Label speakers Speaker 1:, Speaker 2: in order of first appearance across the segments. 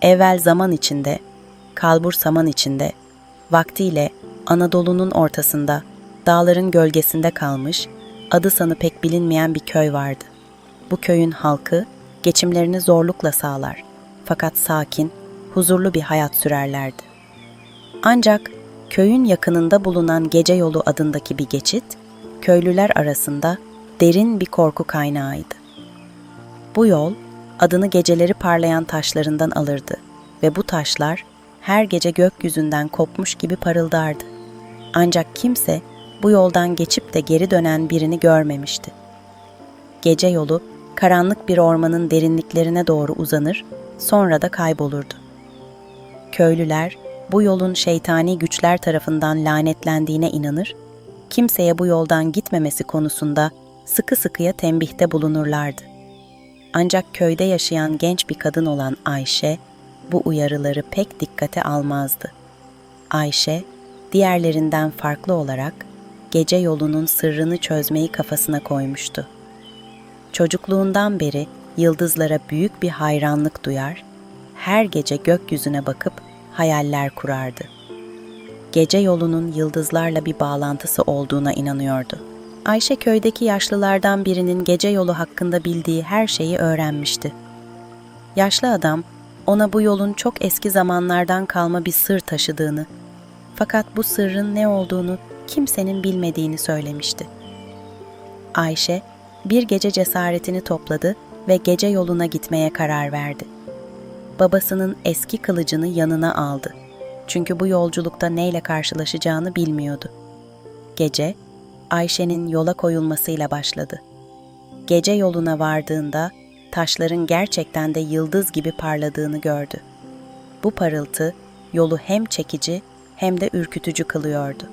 Speaker 1: Evvel zaman içinde, kalbur saman içinde, vaktiyle Anadolu'nun ortasında, dağların gölgesinde kalmış, adı sanı pek bilinmeyen bir köy vardı. Bu köyün halkı geçimlerini zorlukla sağlar, fakat sakin, huzurlu bir hayat sürerlerdi. Ancak köyün yakınında bulunan Gece Yolu adındaki bir geçit, köylüler arasında derin bir korku kaynağıydı. Bu yol, adını geceleri parlayan taşlarından alırdı ve bu taşlar her gece gökyüzünden kopmuş gibi parıldardı. Ancak kimse bu yoldan geçip de geri dönen birini görmemişti. Gece yolu, karanlık bir ormanın derinliklerine doğru uzanır, sonra da kaybolurdu. Köylüler, bu yolun şeytani güçler tarafından lanetlendiğine inanır, kimseye bu yoldan gitmemesi konusunda sıkı sıkıya tembihte bulunurlardı. Ancak köyde yaşayan genç bir kadın olan Ayşe, bu uyarıları pek dikkate almazdı. Ayşe, diğerlerinden farklı olarak gece yolunun sırrını çözmeyi kafasına koymuştu. Çocukluğundan beri yıldızlara büyük bir hayranlık duyar, her gece gökyüzüne bakıp hayaller kurardı. Gece yolunun yıldızlarla bir bağlantısı olduğuna inanıyordu. Ayşe köydeki yaşlılardan birinin gece yolu hakkında bildiği her şeyi öğrenmişti. Yaşlı adam ona bu yolun çok eski zamanlardan kalma bir sır taşıdığını, fakat bu sırrın ne olduğunu kimsenin bilmediğini söylemişti. Ayşe bir gece cesaretini topladı ve gece yoluna gitmeye karar verdi. Babasının eski kılıcını yanına aldı. Çünkü bu yolculukta neyle karşılaşacağını bilmiyordu. Gece, Ayşe'nin yola koyulmasıyla başladı. Gece yoluna vardığında taşların gerçekten de yıldız gibi parladığını gördü. Bu parıltı yolu hem çekici hem de ürkütücü kılıyordu.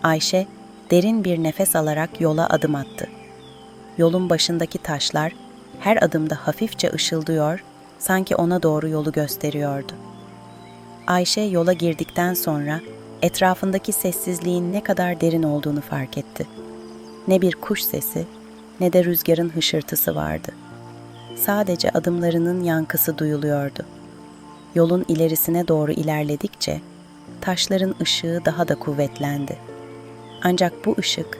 Speaker 1: Ayşe derin bir nefes alarak yola adım attı. Yolun başındaki taşlar her adımda hafifçe ışıldıyor, sanki ona doğru yolu gösteriyordu. Ayşe yola girdikten sonra etrafındaki sessizliğin ne kadar derin olduğunu fark etti. Ne bir kuş sesi, ne de rüzgarın hışırtısı vardı. Sadece adımlarının yankısı duyuluyordu. Yolun ilerisine doğru ilerledikçe taşların ışığı daha da kuvvetlendi. Ancak bu ışık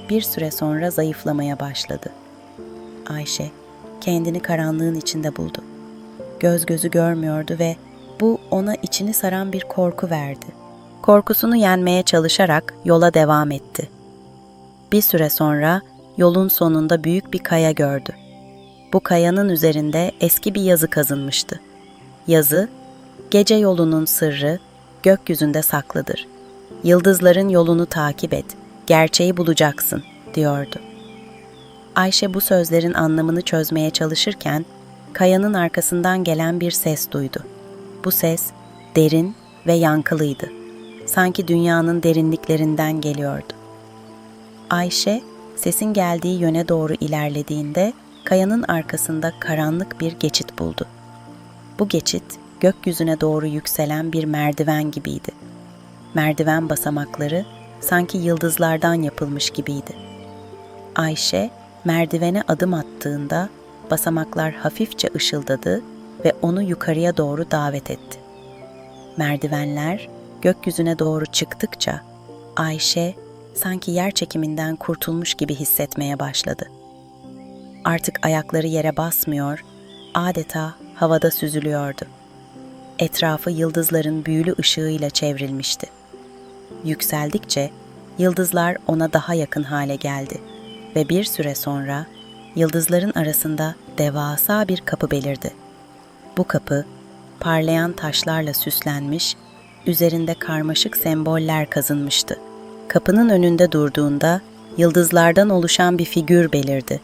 Speaker 1: bir süre sonra zayıflamaya başladı. Ayşe kendini karanlığın içinde buldu. Göz gözü görmüyordu ve bu ona içini saran bir korku verdi. Korkusunu yenmeye çalışarak yola devam etti. Bir süre sonra yolun sonunda büyük bir kaya gördü. Bu kayanın üzerinde eski bir yazı kazınmıştı. Yazı, gece yolunun sırrı gökyüzünde saklıdır. Yıldızların yolunu takip et, gerçeği bulacaksın, diyordu. Ayşe bu sözlerin anlamını çözmeye çalışırken, kayanın arkasından gelen bir ses duydu. Bu ses, derin ve yankılıydı. Sanki dünyanın derinliklerinden geliyordu. Ayşe, sesin geldiği yöne doğru ilerlediğinde, kayanın arkasında karanlık bir geçit buldu. Bu geçit, gökyüzüne doğru yükselen bir merdiven gibiydi. Merdiven basamakları sanki yıldızlardan yapılmış gibiydi. Ayşe, merdivene adım attığında basamaklar hafifçe ışıldadı ve onu yukarıya doğru davet etti. Merdivenler gökyüzüne doğru çıktıkça Ayşe sanki yer çekiminden kurtulmuş gibi hissetmeye başladı. Artık ayakları yere basmıyor, adeta havada süzülüyordu. Etrafı yıldızların büyülü ışığıyla çevrilmişti. Yükseldikçe yıldızlar ona daha yakın hale geldi ve bir süre sonra yıldızların arasında devasa bir kapı belirdi. Bu kapı parlayan taşlarla süslenmiş, üzerinde karmaşık semboller kazınmıştı. Kapının önünde durduğunda yıldızlardan oluşan bir figür belirdi.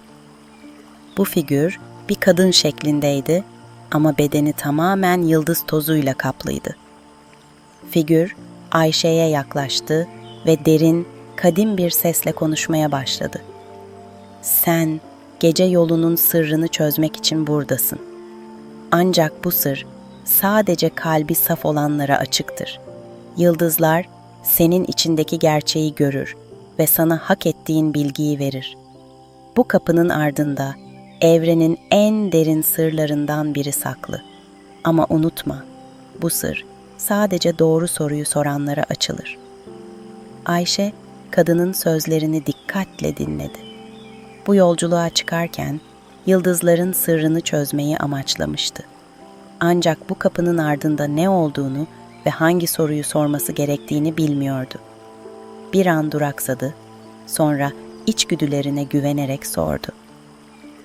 Speaker 1: Bu figür bir kadın şeklindeydi ama bedeni tamamen yıldız tozuyla kaplıydı. Figür Ayşe'ye yaklaştı ve derin, kadim bir sesle konuşmaya başladı. Sen gece yolunun sırrını çözmek için buradasın. Ancak bu sır sadece kalbi saf olanlara açıktır. Yıldızlar senin içindeki gerçeği görür ve sana hak ettiğin bilgiyi verir. Bu kapının ardında evrenin en derin sırlarından biri saklı. Ama unutma, bu sır sadece doğru soruyu soranlara açılır. Ayşe, kadının sözlerini dikkatle dinledi. Bu yolculuğa çıkarken yıldızların sırrını çözmeyi amaçlamıştı. Ancak bu kapının ardında ne olduğunu ve hangi soruyu sorması gerektiğini bilmiyordu. Bir an duraksadı, sonra içgüdülerine güvenerek sordu.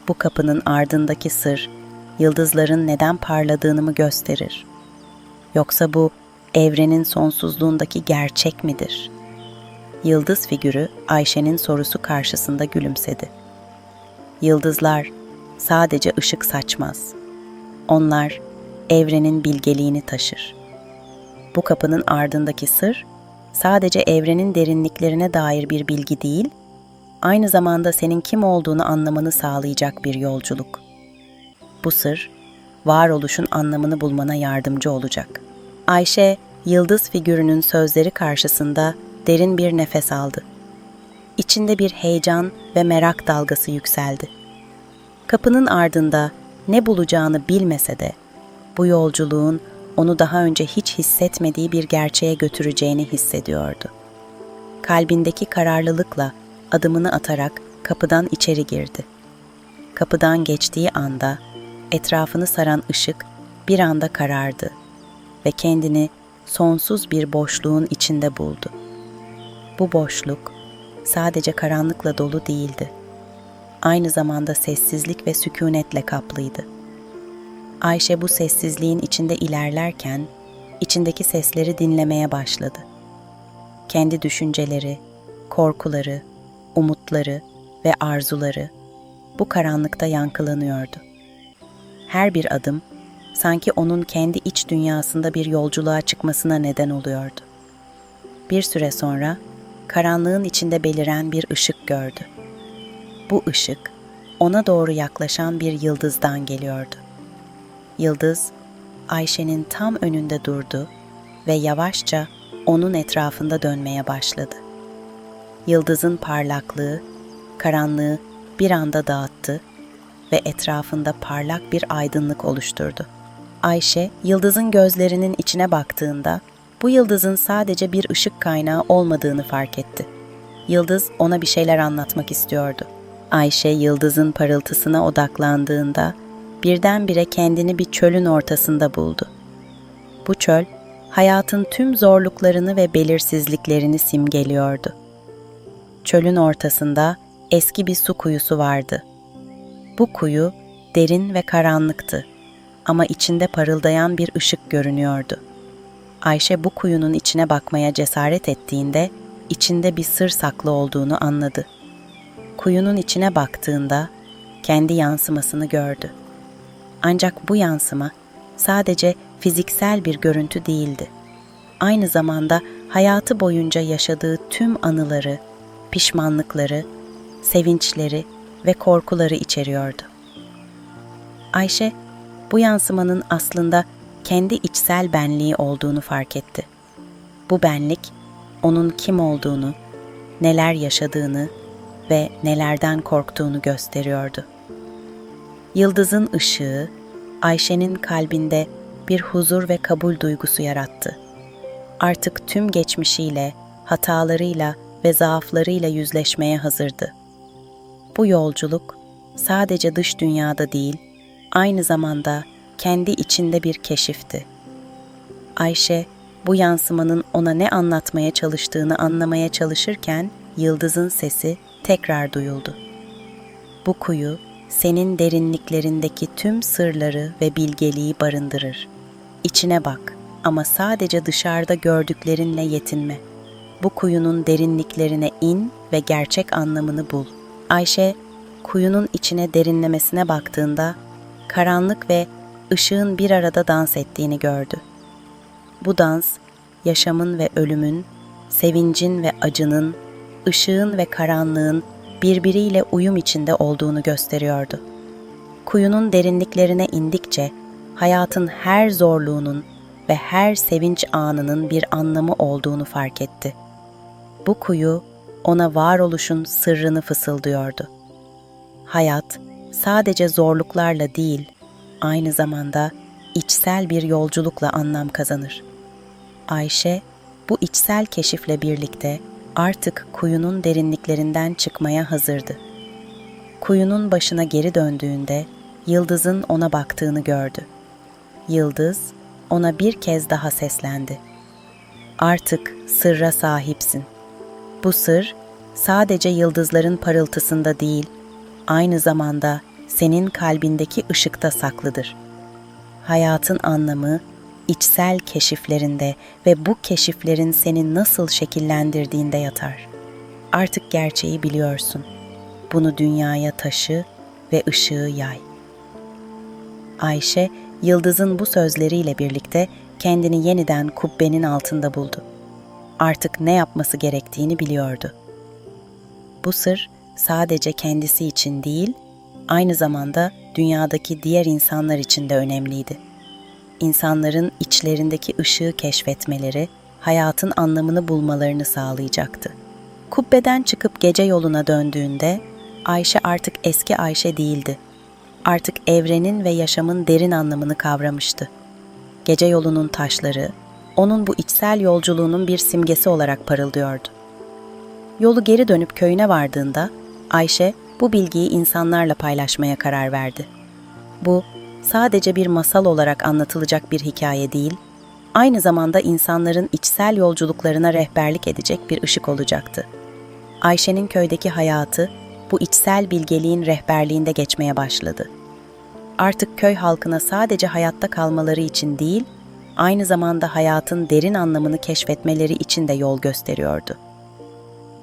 Speaker 1: Bu kapının ardındaki sır, yıldızların neden parladığını mı gösterir? Yoksa bu, evrenin sonsuzluğundaki gerçek midir? Yıldız figürü Ayşe'nin sorusu karşısında gülümsedi. Yıldızlar sadece ışık saçmaz. Onlar evrenin bilgeliğini taşır. Bu kapının ardındaki sır, sadece evrenin derinliklerine dair bir bilgi değil, aynı zamanda senin kim olduğunu anlamanı sağlayacak bir yolculuk. Bu sır, varoluşun anlamını bulmana yardımcı olacak. Ayşe, yıldız figürünün sözleri karşısında derin bir nefes aldı. İçinde bir heyecan ve merak dalgası yükseldi. Kapının ardında ne bulacağını bilmese de, bu yolculuğun onu daha önce hiç hissetmediği bir gerçeğe götüreceğini hissediyordu. Kalbindeki kararlılıkla adımını atarak kapıdan içeri girdi. Kapıdan geçtiği anda etrafını saran ışık bir anda karardı ve kendini sonsuz bir boşluğun içinde buldu. Bu boşluk sadece karanlıkla dolu değildi. Aynı zamanda sessizlik ve sükunetle kaplıydı. Ayşe bu sessizliğin içinde ilerlerken içindeki sesleri dinlemeye başladı. Kendi düşünceleri, korkuları, umutları ve arzuları bu karanlıkta yankılanıyordu. Her bir adım sanki onun kendi iç dünyasında bir yolculuğa çıkmasına neden oluyordu. Bir süre sonra karanlığın içinde beliren bir ışık gördü. Bu ışık ona doğru yaklaşan bir yıldızdan geliyordu. Yıldız, Ayşe'nin tam önünde durdu ve yavaşça onun etrafında dönmeye başladı. Yıldızın parlaklığı, karanlığı bir anda dağıttı ve etrafında parlak bir aydınlık oluşturdu. Ayşe, yıldızın gözlerinin içine baktığında, bu yıldızın sadece bir ışık kaynağı olmadığını fark etti. Yıldız ona bir şeyler anlatmak istiyordu. Ayşe, yıldızın parıltısına odaklandığında, birdenbire kendini bir çölün ortasında buldu. Bu çöl, hayatın tüm zorluklarını ve belirsizliklerini simgeliyordu. Çölün ortasında eski bir su kuyusu vardı. Bu kuyu derin ve karanlıktı ama içinde parıldayan bir ışık görünüyordu. Ayşe bu kuyunun içine bakmaya cesaret ettiğinde içinde bir sır saklı olduğunu anladı. Kuyunun içine baktığında kendi yansımasını gördü. Ancak bu yansıma sadece fiziksel bir görüntü değildi. Aynı zamanda hayatı boyunca yaşadığı tüm anıları, pişmanlıkları, sevinçleri ve korkuları içeriyordu. Ayşe, bu yansımanın aslında kendi içsel benliği olduğunu fark etti. Bu benlik, onun kim olduğunu, neler yaşadığını ve nelerden korktuğunu gösteriyordu. Yıldızın ışığı, Ayşe'nin kalbinde bir huzur ve kabul duygusu yarattı. Artık tüm geçmişiyle, hatalarıyla ve zaaflarıyla yüzleşmeye hazırdı. Bu yolculuk sadece dış dünyada değil, aynı zamanda kendi içinde bir keşifti. Ayşe, bu yansımanın ona ne anlatmaya çalıştığını anlamaya çalışırken, yıldızın sesi tekrar duyuldu. Bu kuyu, senin derinliklerindeki tüm sırları ve bilgeliği barındırır. İçine bak ama sadece dışarıda gördüklerinle yetinme. Bu kuyunun derinliklerine in ve gerçek anlamını bul. Ayşe, kuyunun içine derinlemesine baktığında, karanlık ve ışığın bir arada dans ettiğini gördü. Bu dans, yaşamın ve ölümün, sevincin ve acının, ışığın ve karanlığın birbiriyle uyum içinde olduğunu gösteriyordu. Kuyunun derinliklerine indikçe, hayatın her zorluğunun ve her sevinç anının bir anlamı olduğunu fark etti. Bu kuyu, ona varoluşun sırrını fısıldıyordu. Hayat, sadece zorluklarla değil, aynı zamanda içsel bir yolculukla anlam kazanır. Ayşe, bu içsel keşifle birlikte artık kuyunun derinliklerinden çıkmaya hazırdı. Kuyunun başına geri döndüğünde Yıldız'ın ona baktığını gördü. Yıldız ona bir kez daha seslendi. Artık sırra sahipsin. Bu sır sadece yıldızların parıltısında değil, aynı zamanda senin kalbindeki ışıkta saklıdır. Hayatın anlamı içsel keşiflerinde ve bu keşiflerin seni nasıl şekillendirdiğinde yatar. Artık gerçeği biliyorsun. Bunu dünyaya taşı ve ışığı yay. Ayşe, Yıldız'ın bu sözleriyle birlikte kendini yeniden kubbenin altında buldu. Artık ne yapması gerektiğini biliyordu. Bu sır sadece kendisi için değil, aynı zamanda dünyadaki diğer insanlar için de önemliydi. İnsanların içlerindeki ışığı keşfetmeleri, hayatın anlamını bulmalarını sağlayacaktı. Kubbeden çıkıp gece yoluna döndüğünde, Ayşe artık eski Ayşe değildi. Artık evrenin ve yaşamın derin anlamını kavramıştı. Gece yolunun taşları, onun bu içsel yolculuğunun bir simgesi olarak parıldıyordu. Yolu geri dönüp köyüne vardığında, Ayşe bu bilgiyi insanlarla paylaşmaya karar verdi. Bu, sadece bir masal olarak anlatılacak bir hikaye değil, aynı zamanda insanların içsel yolculuklarına rehberlik edecek bir ışık olacaktı. Ayşe'nin köydeki hayatı, bu içsel bilgeliğin rehberliğinde geçmeye başladı. Artık köy halkına sadece hayatta kalmaları için değil, aynı zamanda hayatın derin anlamını keşfetmeleri için de yol gösteriyordu.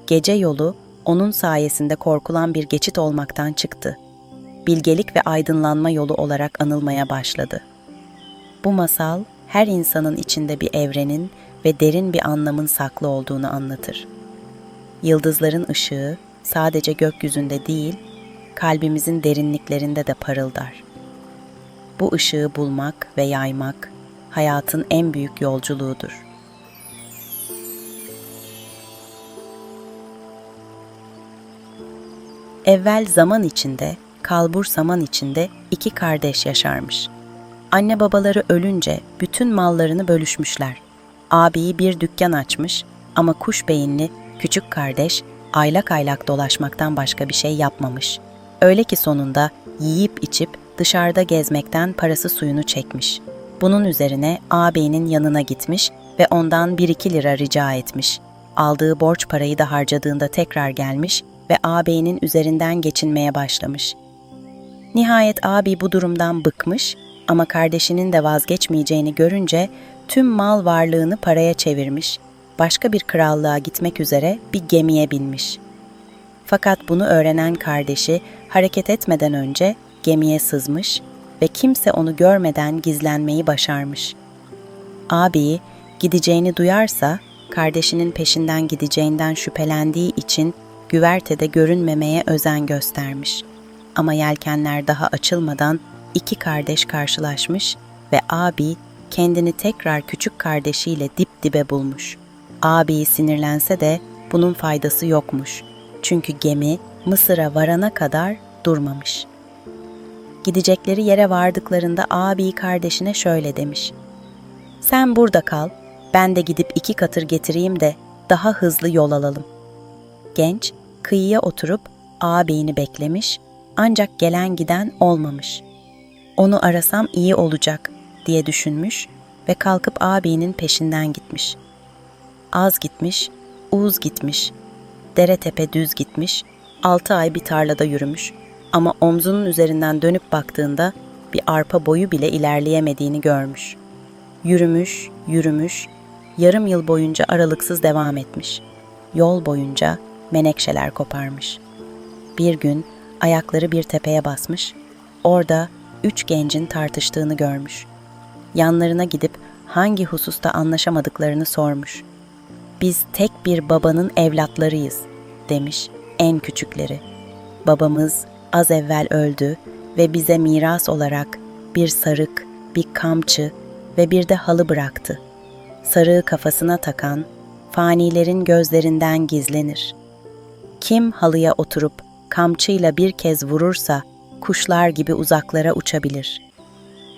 Speaker 1: Gece yolu, onun sayesinde korkulan bir geçit olmaktan çıktı. Bilgelik ve aydınlanma yolu olarak anılmaya başladı. Bu masal, her insanın içinde bir evrenin ve derin bir anlamın saklı olduğunu anlatır. Yıldızların ışığı sadece gökyüzünde değil, kalbimizin derinliklerinde de parıldar. Bu ışığı bulmak ve yaymak, hayatın en büyük yolculuğudur. Evvel zaman içinde, kalbur zaman içinde iki kardeş yaşarmış. Anne babaları ölünce bütün mallarını bölüşmüşler. Abi bir dükkan açmış ama kuş beyinli küçük kardeş aylak aylak dolaşmaktan başka bir şey yapmamış. Öyle ki sonunda yiyip içip dışarıda gezmekten parası suyunu çekmiş. Bunun üzerine ağabeyinin yanına gitmiş ve ondan 1-2 lira rica etmiş. Aldığı borç parayı da harcadığında tekrar gelmiş ve ağabeyinin üzerinden geçinmeye başlamış. Nihayet abi bu durumdan bıkmış ama kardeşinin de vazgeçmeyeceğini görünce tüm mal varlığını paraya çevirmiş, başka bir krallığa gitmek üzere bir gemiye binmiş. Fakat bunu öğrenen kardeşi hareket etmeden önce gemiye sızmış ve kimse onu görmeden gizlenmeyi başarmış. Abi gideceğini duyarsa kardeşinin peşinden gideceğinden şüphelendiği için güvertede görünmemeye özen göstermiş. Ama yelkenler daha açılmadan iki kardeş karşılaşmış ve abi kendini tekrar küçük kardeşiyle dip dibe bulmuş. Abi sinirlense de bunun faydası yokmuş. Çünkü gemi Mısır'a varana kadar durmamış. Gidecekleri yere vardıklarında abi kardeşine şöyle demiş: "Sen burada kal, ben de gidip 2 katır getireyim de daha hızlı yol alalım." Genç kıyıya oturup ağabeyini beklemiş ancak gelen giden olmamış. Onu arasam iyi olacak diye düşünmüş ve kalkıp ağabeyinin peşinden gitmiş. Az gitmiş, uz gitmiş, dere tepe düz gitmiş, 6 ay bir tarlada yürümüş ama omzunun üzerinden dönüp baktığında bir arpa boyu bile ilerleyemediğini görmüş. Yürümüş, yürümüş, yarım yıl boyunca aralıksız devam etmiş. Yol boyunca menekşeler koparmış. Bir gün ayakları bir tepeye basmış, orada 3 gencin tartıştığını görmüş. Yanlarına gidip hangi hususta anlaşamadıklarını sormuş. "Biz tek bir babanın evlatlarıyız," demiş en küçükleri. "Babamız az evvel öldü ve bize miras olarak bir sarık, bir kamçı ve bir de halı bıraktı. Sarığı kafasına takan, fanilerin gözlerinden gizlenir. Kim halıya oturup kamçıyla bir kez vurursa, kuşlar gibi uzaklara uçabilir.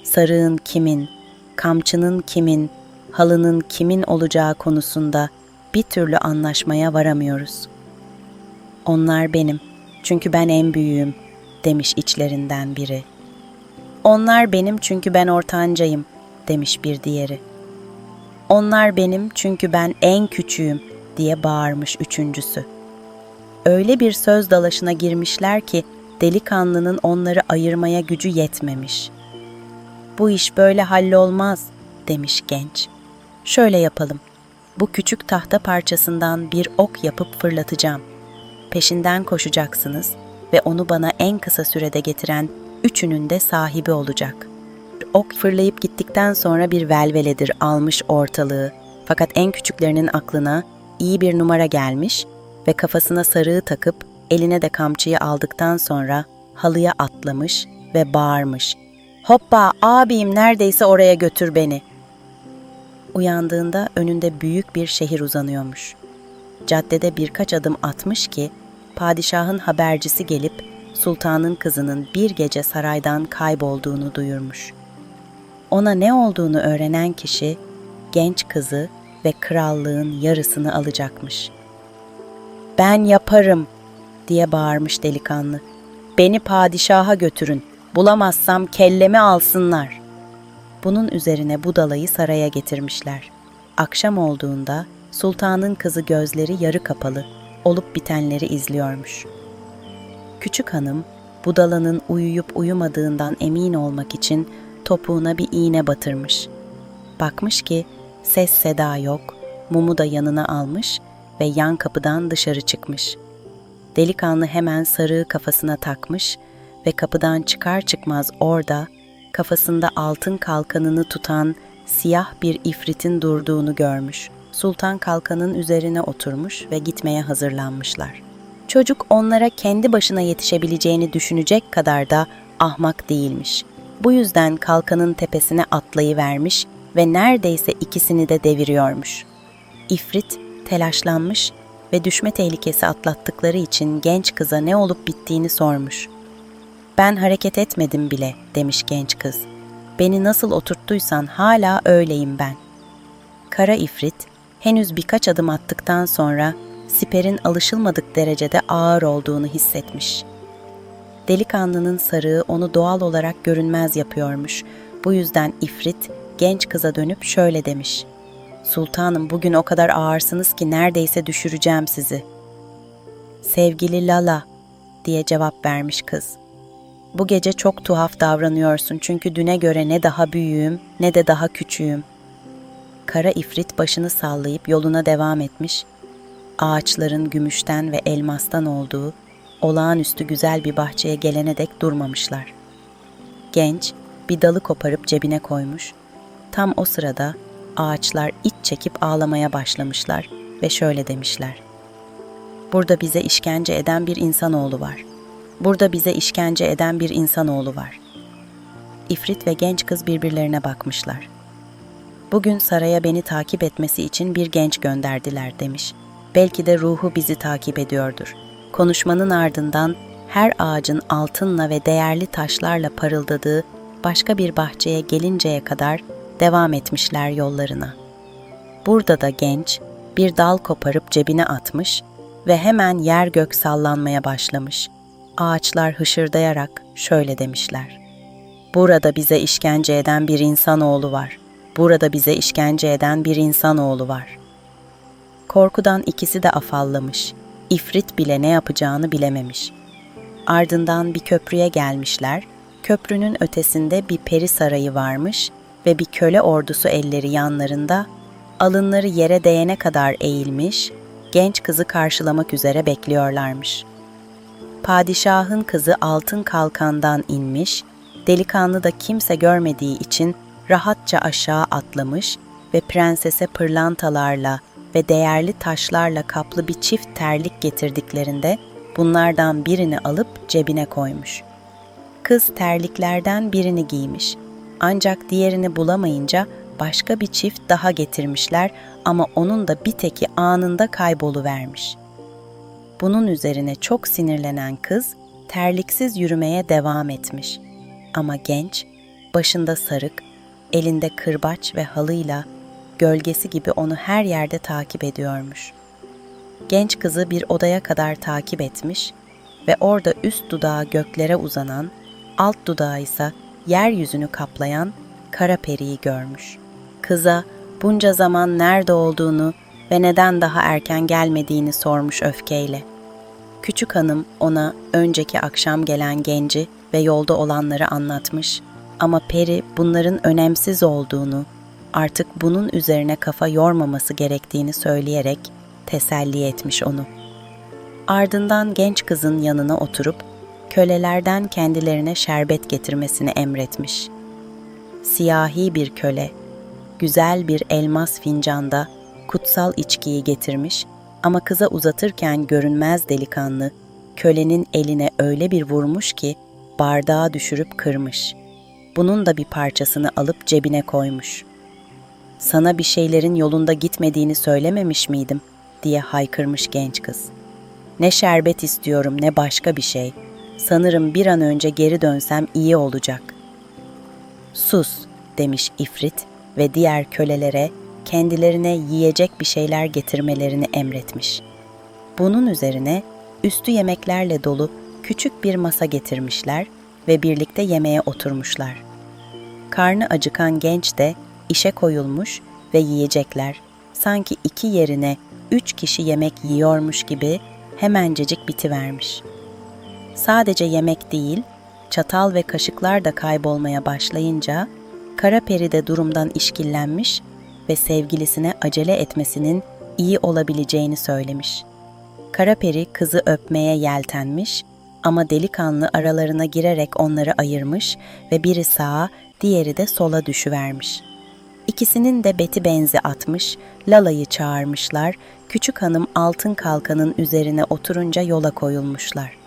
Speaker 1: sarığın kimin, kamçının kimin, halının kimin olacağı konusunda bir türlü anlaşmaya varamıyoruz. Onlar benim, çünkü ben en büyüğüm, demiş içlerinden biri. Onlar benim çünkü ben ortancayım, demiş bir diğeri. Onlar benim çünkü ben en küçüğüm, diye bağırmış üçüncüsü. Öyle bir söz dalaşına girmişler ki delikanlının onları ayırmaya gücü yetmemiş. Bu iş böyle hallolmaz, demiş genç. Şöyle yapalım. Bu küçük tahta parçasından bir ok yapıp fırlatacağım. Peşinden koşacaksınız ve onu bana en kısa sürede getiren üçünün de sahibi olacak. Ok fırlayıp gittikten sonra bir velveledir almış ortalığı. Fakat en küçüklerinin aklına iyi bir numara gelmiş ve kafasına sarığı takıp eline de kamçıyı aldıktan sonra halıya atlamış ve bağırmış. "Hoppa, abim neredeyse oraya götür beni." Uyandığında önünde büyük bir şehir uzanıyormuş. Caddede birkaç adım atmış ki padişahın habercisi gelip sultanın kızının bir gece saraydan kaybolduğunu duyurmuş. Ona ne olduğunu öğrenen kişi genç kızı ve krallığın yarısını alacakmış. "Ben yaparım," diye bağırmış delikanlı. "Beni padişaha götürün, bulamazsam kellemi alsınlar." Bunun üzerine budalayı saraya getirmişler. Akşam olduğunda sultanın kızı gözleri yarı kapalı, olup bitenleri izliyormuş. Küçük hanım, budalanın uyuyup uyumadığından emin olmak için topuğuna bir iğne batırmış. Bakmış ki ses seda yok, mumu da yanına almış ve yan kapıdan dışarı çıkmış. Delikanlı hemen sarığı kafasına takmış ve kapıdan çıkar çıkmaz orada kafasında altın kalkanını tutan siyah bir ifritin durduğunu görmüş. Sultan kalkanın üzerine oturmuş ve gitmeye hazırlanmışlar. Çocuk onlara kendi başına yetişebileceğini düşünecek kadar da ahmak değilmiş. Bu yüzden kalkanın tepesine atlayıvermiş ve neredeyse ikisini de deviriyormuş. İfrit telaşlanmış ve düşme tehlikesi atlattıkları için genç kıza ne olup bittiğini sormuş. "Ben hareket etmedim bile," demiş genç kız. "Beni nasıl oturttuysan hala öyleyim ben." Kara ifrit henüz birkaç adım attıktan sonra siperin alışılmadık derecede ağır olduğunu hissetmiş. Delikanlının sarığı onu doğal olarak görünmez yapıyormuş. Bu yüzden ifrit genç kıza dönüp şöyle demiş. "Sultanım, bugün o kadar ağırsınız ki neredeyse düşüreceğim sizi." "Sevgili Lala," diye cevap vermiş kız. "Bu gece çok tuhaf davranıyorsun çünkü düne göre ne daha büyüğüm ne de daha küçüğüm." Kara ifrit başını sallayıp yoluna devam etmiş. Ağaçların gümüşten ve elmastan olduğu olağanüstü güzel bir bahçeye gelene dek durmamışlar. Genç bir dalı koparıp cebine koymuş. Tam o sırada ağaçlar iç çekip ağlamaya başlamışlar ve şöyle demişler. "Burada bize işkence eden bir insanoğlu var. Burada bize işkence eden bir insanoğlu var." İfrit ve genç kız birbirlerine bakmışlar. "Bugün saraya beni takip etmesi için bir genç gönderdiler," demiş. "Belki de ruhu bizi takip ediyordur." Konuşmanın ardından her ağacın altınla ve değerli taşlarla parıldadığı başka bir bahçeye gelinceye kadar devam etmişler yollarına. Burada da genç bir dal koparıp cebine atmış ve hemen yer gök sallanmaya başlamış. Ağaçlar hışırdayarak şöyle demişler. "Burada bize işkence eden bir insanoğlu var. Burada bize işkence eden bir insanoğlu var." Korkudan ikisi de afallamış. İfrit bile ne yapacağını bilememiş. Ardından bir köprüye gelmişler. Köprünün ötesinde bir peri sarayı varmış ve bir köle ordusu elleri yanlarında, alınları yere değene kadar eğilmiş, genç kızı karşılamak üzere bekliyorlarmış. Padişahın kızı altın kalkandan inmiş, delikanlı da kimse görmediği için rahatça aşağı atlamış ve prensese pırlantalarla ve değerli taşlarla kaplı bir çift terlik getirdiklerinde bunlardan birini alıp cebine koymuş. Kız terliklerden birini giymiş. Ancak diğerini bulamayınca başka bir çift daha getirmişler ama onun da bir teki anında kayboluvermiş. Bunun üzerine çok sinirlenen kız terliksiz yürümeye devam etmiş. Ama genç başında sarık, elinde kırbaç ve halıyla gölgesi gibi onu her yerde takip ediyormuş. Genç kızı bir odaya kadar takip etmiş ve orada üst dudağı göklere uzanan, alt dudağı ise yeryüzünü kaplayan kara periyi görmüş. Kıza bunca zaman nerede olduğunu ve neden daha erken gelmediğini sormuş öfkeyle. Küçük hanım ona önceki akşam gelen genci ve yolda olanları anlatmış ama peri bunların önemsiz olduğunu, artık bunun üzerine kafa yormaması gerektiğini söyleyerek teselli etmiş onu. Ardından genç kızın yanına oturup kölelerden kendilerine şerbet getirmesini emretmiş. Siyahi bir köle, güzel bir elmas fincanda kutsal içkiyi getirmiş ama kıza uzatırken görünmez delikanlı, kölenin eline öyle bir vurmuş ki bardağı düşürüp kırmış. Bunun da bir parçasını alıp cebine koymuş. "Sana bir şeylerin yolunda gitmediğini söylememiş miydim?" diye haykırmış genç kız. "Ne şerbet istiyorum ne başka bir şey. Sanırım bir an önce geri dönsem iyi olacak." "Sus," demiş ifrit ve diğer kölelere kendilerine yiyecek bir şeyler getirmelerini emretmiş. Bunun üzerine üstü yemeklerle dolu küçük bir masa getirmişler ve birlikte yemeğe oturmuşlar. Karnı acıkan genç de işe koyulmuş ve yiyecekler sanki 2 yerine 3 kişi yemek yiyormuş gibi hemencecik bitivermiş. Sadece yemek değil, çatal ve kaşıklar da kaybolmaya başlayınca kara peri de durumdan işkillenmiş ve sevgilisine acele etmesinin iyi olabileceğini söylemiş. Kara peri kızı öpmeye yeltenmiş ama delikanlı aralarına girerek onları ayırmış ve biri sağa, diğeri de sola düşüvermiş. İkisinin de beti benzi atmış, Lala'yı çağırmışlar, küçük hanım altın kalkanın üzerine oturunca yola koyulmuşlar.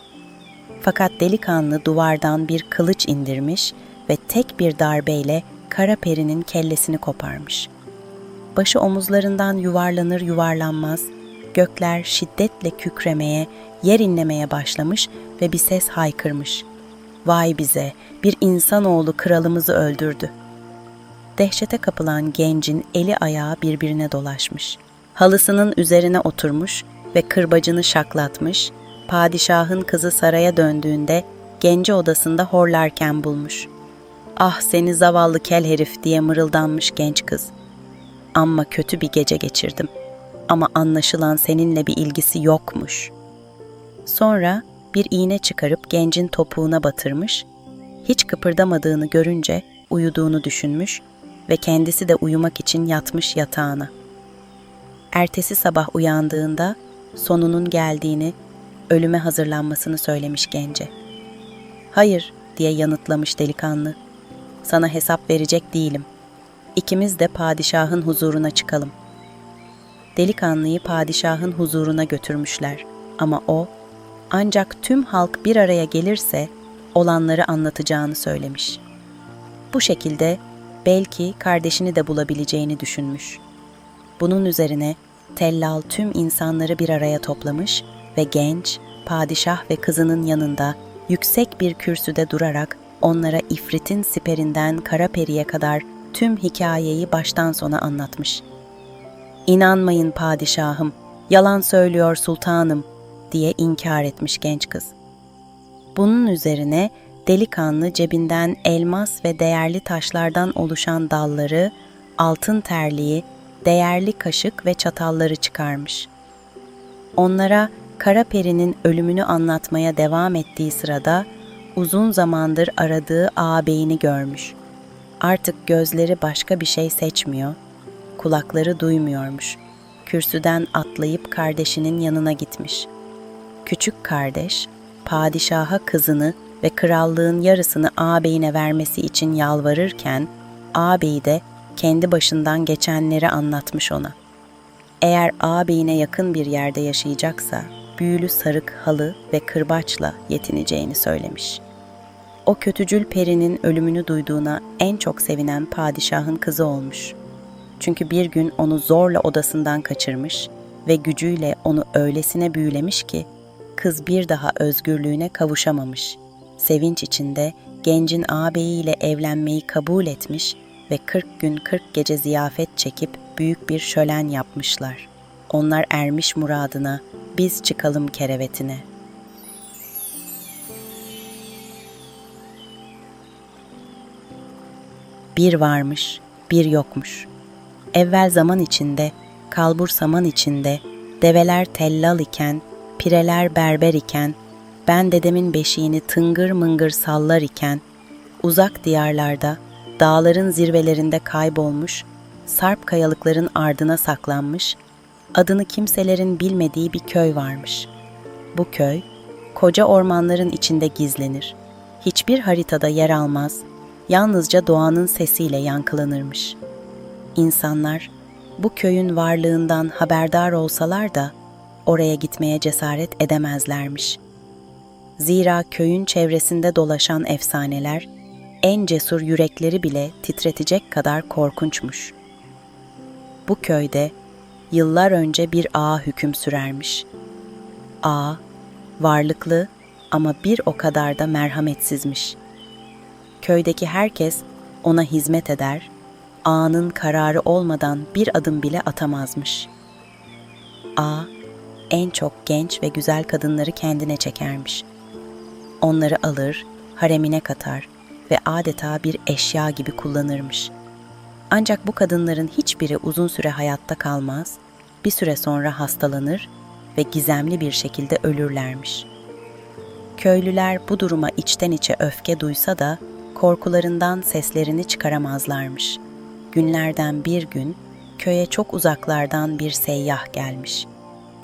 Speaker 1: Fakat delikanlı duvardan bir kılıç indirmiş ve tek bir darbeyle kara perinin kellesini koparmış. Başı omuzlarından yuvarlanır yuvarlanmaz, gökler şiddetle kükremeye, yer inlemeye başlamış ve bir ses haykırmış. "Vay bize, bir insanoğlu kralımızı öldürdü." Dehşete kapılan gencin eli ayağı birbirine dolaşmış. Halısının üzerine oturmuş ve kırbacını şaklatmış, padişahın kızı saraya döndüğünde genci odasında horlarken bulmuş. "Ah seni zavallı kel herif," diye mırıldanmış genç kız. "Amma kötü bir gece geçirdim. Ama anlaşılan seninle bir ilgisi yokmuş." Sonra bir iğne çıkarıp gencin topuğuna batırmış, hiç kıpırdamadığını görünce uyuduğunu düşünmüş ve kendisi de uyumak için yatmış yatağına. Ertesi sabah uyandığında sonunun geldiğini, ölüme hazırlanmasını söylemiş gence. "Hayır," diye yanıtlamış delikanlı. "Sana hesap verecek değilim. İkimiz de padişahın huzuruna çıkalım." Delikanlıyı padişahın huzuruna götürmüşler ama o, ancak tüm halk bir araya gelirse olanları anlatacağını söylemiş. Bu şekilde belki kardeşini de bulabileceğini düşünmüş. Bunun üzerine tellal tüm insanları bir araya toplamış ve genç, padişah ve kızının yanında yüksek bir kürsüde durarak onlara ifritin siperinden kara periye kadar tüm hikayeyi baştan sona anlatmış. "İnanmayın padişahım, yalan söylüyor sultanım," diye inkar etmiş genç kız. Bunun üzerine delikanlı cebinden elmas ve değerli taşlardan oluşan dalları, altın terliği, değerli kaşık ve çatalları çıkarmış. Onlara kara perinin ölümünü anlatmaya devam ettiği sırada uzun zamandır aradığı ağabeyini görmüş. Artık gözleri başka bir şey seçmiyor, kulakları duymuyormuş. Kürsüden atlayıp kardeşinin yanına gitmiş. Küçük kardeş, padişaha kızını ve krallığın yarısını ağabeyine vermesi için yalvarırken, ağabeyi de kendi başından geçenleri anlatmış ona. Eğer ağabeyine yakın bir yerde yaşayacaksa, büyülü sarık halı ve kırbaçla yetineceğini söylemiş. O kötücül perinin ölümünü duyduğuna en çok sevinen padişahın kızı olmuş. Çünkü bir gün onu zorla odasından kaçırmış ve gücüyle onu öylesine büyülemiş ki, kız bir daha özgürlüğüne kavuşamamış. Sevinç içinde gencin ağabeyiyle evlenmeyi kabul etmiş ve 40 gün 40 gece ziyafet çekip büyük bir şölen yapmışlar. Onlar ermiş muradına, biz çıkalım kerevetine. Bir varmış, bir yokmuş. Evvel zaman içinde, kalbur saman içinde, develer tellal iken, pireler berber iken, ben dedemin beşiğini tıngır mıngır sallar iken, uzak diyarlarda, dağların zirvelerinde kaybolmuş, sarp kayalıkların ardına saklanmış, adını kimselerin bilmediği bir köy varmış. Bu köy, koca ormanların içinde gizlenir. Hiçbir haritada yer almaz, yalnızca doğanın sesiyle yankılanırmış. İnsanlar, bu köyün varlığından haberdar olsalar da, oraya gitmeye cesaret edemezlermiş. Zira köyün çevresinde dolaşan efsaneler, en cesur yürekleri bile titretecek kadar korkunçmuş. Bu köyde yıllar önce bir ağa hüküm sürermiş. Ağa, varlıklı ama bir o kadar da merhametsizmiş. Köydeki herkes ona hizmet eder, ağanın kararı olmadan bir adım bile atamazmış. Ağa, en çok genç ve güzel kadınları kendine çekermiş. Onları alır, haremine katar ve adeta bir eşya gibi kullanırmış. Ancak bu kadınların hiçbiri uzun süre hayatta kalmaz, bir süre sonra hastalanır ve gizemli bir şekilde ölürlermiş. Köylüler bu duruma içten içe öfke duysa da korkularından seslerini çıkaramazlarmış. Günlerden bir gün köye çok uzaklardan bir seyyah gelmiş.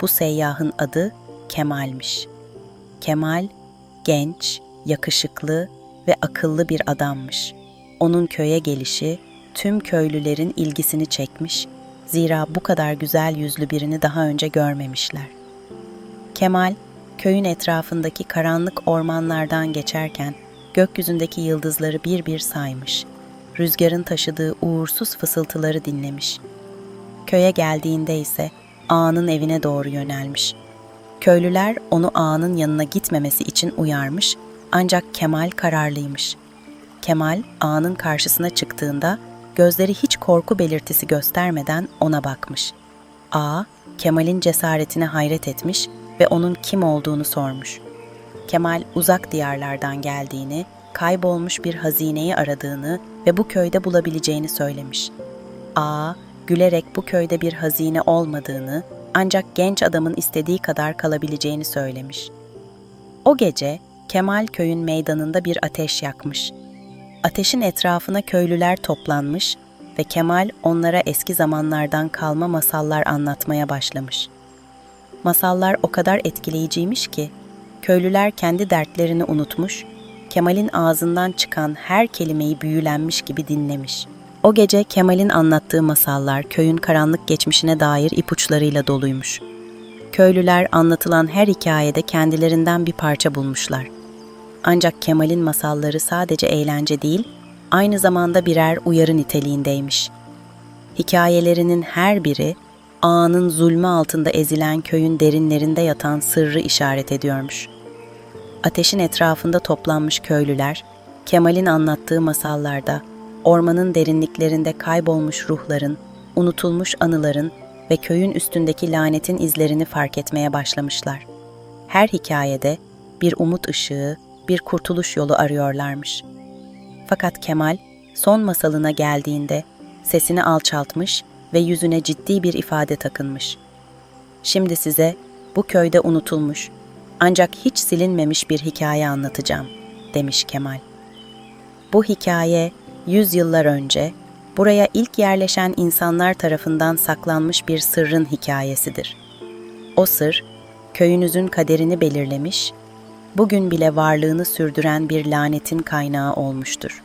Speaker 1: Bu seyyahın adı Kemal'miş. Kemal, genç, yakışıklı ve akıllı bir adammış. Onun köye gelişi tüm köylülerin ilgisini çekmiş, zira bu kadar güzel yüzlü birini daha önce görmemişler. Kemal, köyün etrafındaki karanlık ormanlardan geçerken gökyüzündeki yıldızları bir bir saymış. Rüzgarın taşıdığı uğursuz fısıltıları dinlemiş. Köye geldiğinde ise ağanın evine doğru yönelmiş. Köylüler onu ağanın yanına gitmemesi için uyarmış, ancak Kemal kararlıymış. Kemal ağanın karşısına çıktığında gözleri hiç korku belirtisi göstermeden ona bakmış. Ağa, Kemal'in cesaretine hayret etmiş ve onun kim olduğunu sormuş. Kemal uzak diyarlardan geldiğini, kaybolmuş bir hazineyi aradığını ve bu köyde bulabileceğini söylemiş. Ağa, gülerek bu köyde bir hazine olmadığını, ancak genç adamın istediği kadar kalabileceğini söylemiş. O gece Kemal köyün meydanında bir ateş yakmış. Ateşin etrafına köylüler toplanmış ve Kemal onlara eski zamanlardan kalma masallar anlatmaya başlamış. Masallar o kadar etkileyiciymiş ki, köylüler kendi dertlerini unutmuş, Kemal'in ağzından çıkan her kelimeyi büyülenmiş gibi dinlemiş. O gece Kemal'in anlattığı masallar köyün karanlık geçmişine dair ipuçlarıyla doluymuş. Köylüler anlatılan her hikayede kendilerinden bir parça bulmuşlar. Ancak Kemal'in masalları sadece eğlence değil, aynı zamanda birer uyarı niteliğindeymiş. Hikayelerinin her biri, ağanın zulmü altında ezilen köyün derinlerinde yatan sırrı işaret ediyormuş. Ateşin etrafında toplanmış köylüler, Kemal'in anlattığı masallarda, ormanın derinliklerinde kaybolmuş ruhların, unutulmuş anıların ve köyün üstündeki lanetin izlerini fark etmeye başlamışlar. Her hikayede bir umut ışığı, bir kurtuluş yolu arıyorlarmış. Fakat Kemal son masalına geldiğinde sesini alçaltmış ve yüzüne ciddi bir ifade takınmış. Şimdi size bu köyde unutulmuş ancak hiç silinmemiş bir hikaye anlatacağım, demiş Kemal. Bu hikaye 100 yıllar önce buraya ilk yerleşen insanlar tarafından saklanmış bir sırrın hikayesidir. O sır, köyünüzün kaderini belirlemiş, bugün bile varlığını sürdüren bir lanetin kaynağı olmuştur.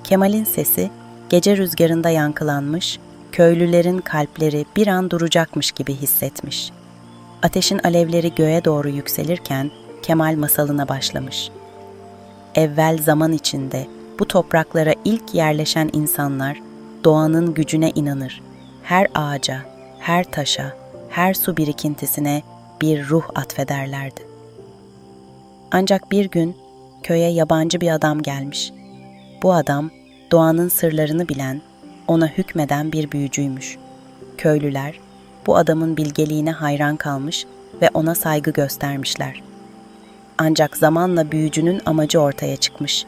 Speaker 1: Kemal'in sesi gece rüzgarında yankılanmış, köylülerin kalpleri bir an duracakmış gibi hissetmiş. Ateşin alevleri göğe doğru yükselirken Kemal masalına başlamış. Evvel zaman içinde bu topraklara ilk yerleşen insanlar doğanın gücüne inanır. Her ağaca, her taşa, her su birikintisine bir ruh atfederlerdi. Ancak bir gün köye yabancı bir adam gelmiş. Bu adam doğanın sırlarını bilen, ona hükmeden bir büyücüymüş. Köylüler bu adamın bilgeliğine hayran kalmış ve ona saygı göstermişler. Ancak zamanla büyücünün amacı ortaya çıkmış.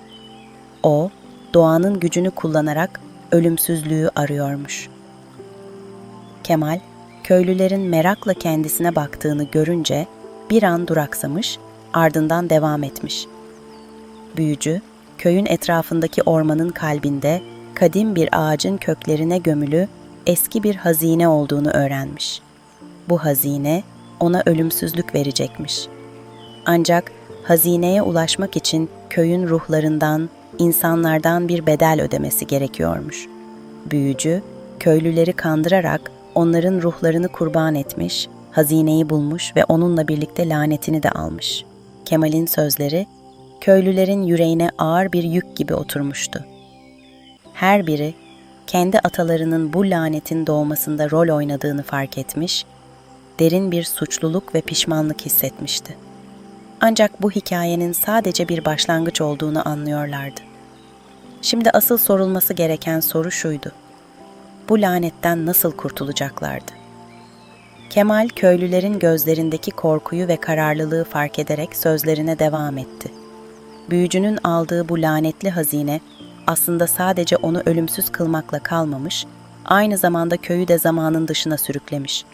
Speaker 1: O, doğanın gücünü kullanarak ölümsüzlüğü arıyormuş. Kemal, köylülerin merakla kendisine baktığını görünce bir an duraksamış, ardından devam etmiş. Büyücü, köyün etrafındaki ormanın kalbinde kadim bir ağacın köklerine gömülü eski bir hazine olduğunu öğrenmiş. Bu hazine ona ölümsüzlük verecekmiş. Ancak hazineye ulaşmak için köyün ruhlarından, insanlardan bir bedel ödemesi gerekiyormuş. Büyücü, köylüleri kandırarak onların ruhlarını kurban etmiş, hazineyi bulmuş ve onunla birlikte lanetini de almış. Kemal'in sözleri, köylülerin yüreğine ağır bir yük gibi oturmuştu. Her biri, kendi atalarının bu lanetin doğmasında rol oynadığını fark etmiş, derin bir suçluluk ve pişmanlık hissetmişti. Ancak bu hikayenin sadece bir başlangıç olduğunu anlıyorlardı. Şimdi asıl sorulması gereken soru şuydu: bu lanetten nasıl kurtulacaklardı? Kemal, köylülerin gözlerindeki korkuyu ve kararlılığı fark ederek sözlerine devam etti. Büyücünün aldığı bu lanetli hazine aslında sadece onu ölümsüz kılmakla kalmamış, aynı zamanda köyü de zamanın dışına sürüklemiş.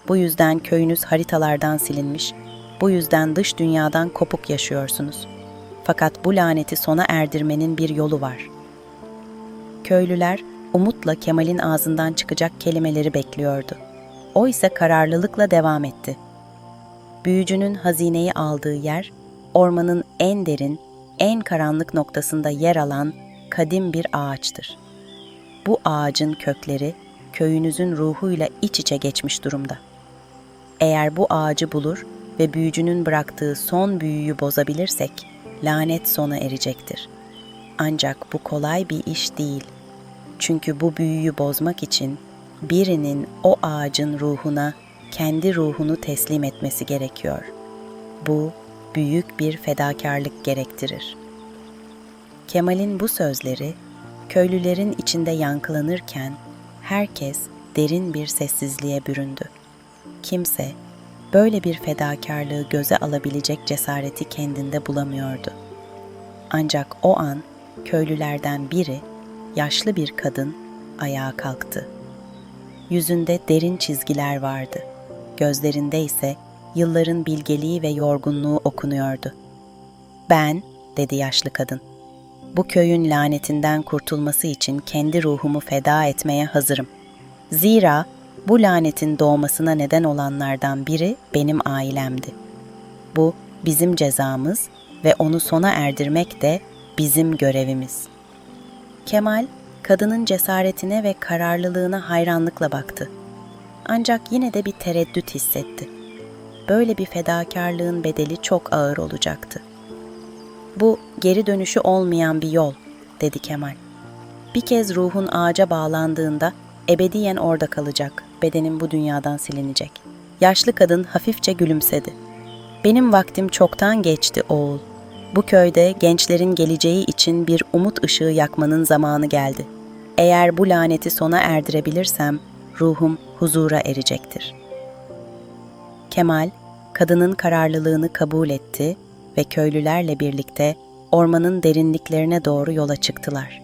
Speaker 1: Bu yüzden köyünüz haritalardan silinmiş, bu yüzden dış dünyadan kopuk yaşıyorsunuz. Fakat bu laneti sona erdirmenin bir yolu var. Köylüler umutla Kemal'in ağzından çıkacak kelimeleri bekliyordu. O ise kararlılıkla devam etti. Büyücünün hazineyi aldığı yer, ormanın en derin, en karanlık noktasında yer alan kadim bir ağaçtır. Bu ağacın kökleri köyünüzün ruhuyla iç içe geçmiş durumda. Eğer bu ağacı bulur ve büyücünün bıraktığı son büyüyü bozabilirsek, lanet sona erecektir. Ancak bu kolay bir iş değil. Çünkü bu büyüyü bozmak için birinin o ağacın ruhuna kendi ruhunu teslim etmesi gerekiyor. Bu büyük bir fedakarlık gerektirir. Kemal'in bu sözleri köylülerin içinde yankılanırken herkes derin bir sessizliğe büründü. Kimse böyle bir fedakarlığı göze alabilecek cesareti kendinde bulamıyordu. Ancak o an köylülerden biri, yaşlı bir kadın, ayağa kalktı. Yüzünde derin çizgiler vardı. Gözlerinde ise yılların bilgeliği ve yorgunluğu okunuyordu. "Ben," dedi yaşlı kadın, "bu köyün lanetinden kurtulması için kendi ruhumu feda etmeye hazırım. Zira bu lanetin doğmasına neden olanlardan biri benim ailemdi. Bu bizim cezamız ve onu sona erdirmek de bizim görevimiz." Kemal, kadının cesaretine ve kararlılığına hayranlıkla baktı. Ancak yine de bir tereddüt hissetti. Böyle bir fedakarlığın bedeli çok ağır olacaktı. "Bu geri dönüşü olmayan bir yol," dedi Kemal. "Bir kez ruhun ağaca bağlandığında ebediyen orada kalacak, bedenin bu dünyadan silinecek." Yaşlı kadın hafifçe gülümsedi. "Benim vaktim çoktan geçti oğul. Bu köyde gençlerin geleceği için bir umut ışığı yakmanın zamanı geldi. Eğer bu laneti sona erdirebilirsem ruhum huzura erecektir." Kemal, kadının kararlılığını kabul etti ve köylülerle birlikte ormanın derinliklerine doğru yola çıktılar.